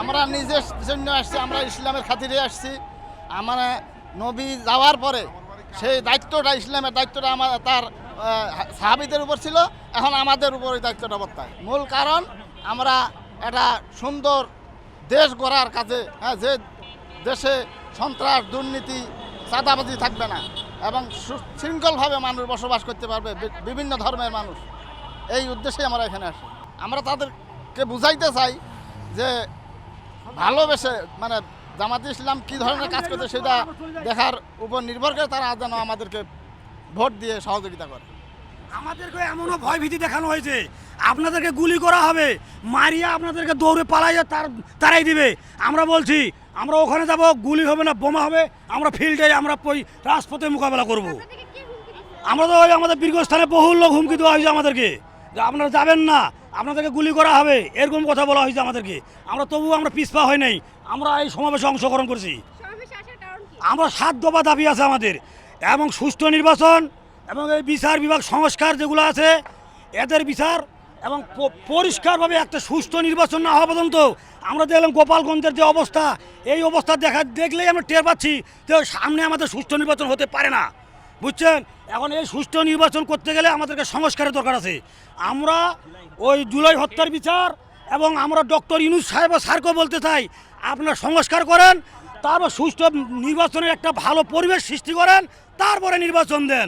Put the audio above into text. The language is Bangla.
আমরা নিজের জন্য আসছি, আমরা ইসলামের খাতিরে আসছি। আমরা নবী যাওয়ার পরে সেই দায়িত্বটা, ইসলামের দায়িত্বটা তার সাহাবীদের উপর ছিল, এখন আমাদের উপর এই দায়িত্বটা বর্তায়। মূল কারণ আমরা একটা সুন্দর দেশ গড়ার কাজে, হ্যাঁ, যে দেশে সন্ত্রাস, দুর্নীতি, চাঁদাবাজি থাকবে না এবং শৃঙ্খলভাবে মানুষ বসবাস করতে পারবে, বিভিন্ন ধর্মের মানুষ, এই উদ্দেশ্যে আমরা এখানে আসি। আমরা তাদেরকে বুঝাইতে চাই যে ভালোবেসে, মানে জামাতে ইসলাম কী ধরনের কাজ করছে সেটা দেখার উপর নির্ভর করে তারা যেন আমাদেরকে ভোট দিয়ে সহযোগিতা করে। আমাদেরকে এমনও ভয়ভীতি দেখানো হয়েছে, আপনাদেরকে গুলি করা হবে, মারিয়া আপনাদেরকে দৌড়ে পালাইয়া তারাই দিবে। আমরা বলছি আমরা ওখানে যাব, গুলি হবে না, বোমা হবে, আমরা ফিল্ডে, আমরা ওই রাজপথে মোকাবেলা করব। আমরা তো ওই আমাদের বীরগস্থানে বহু লোক হুমকি দেওয়া হয়েছে আমাদেরকে যে আপনারা যাবেন না, আপনাদেরকে গুলি করা হবে, এরকম কথা বলা হয়েছে আমাদেরকে। আমরা তবুও আমরা পিছপা হয় নাই, আমরা এই সমাবেশে অংশগ্রহণ করছি। আমরা 7 দফা দাবি আছে আমাদের, এবং সুষ্ঠু নির্বাচন এবং এই বিচার বিভাগ সংস্কার যেগুলো আছে এদের বিচার, এবং পরিষ্কারভাবে একটা সুষ্ঠু নির্বাচন না হওয়া পর্যন্ত আমরা দেখলাম গোপালগঞ্জের যে অবস্থা, এই অবস্থা দেখলেই আমরা টের পাচ্ছি যে সামনে আমাদের সুষ্ঠু নির্বাচন হতে পারে না, বুঝছেন। এখন এই সুষ্ঠু নির্বাচন করতে গেলে আমাদেরকে সংস্কারের দরকার আছে। আমরা ওই জুলাই হত্যার বিচার, এবং আমরা ডক্টর ইউনূস সাহেব স্যারকে বলতে চাই, আপনারা সংস্কার করেন, তারপর সুষ্ঠু নির্বাচনের একটা ভালো পরিবেশ সৃষ্টি করেন, তারপরে নির্বাচন দেন।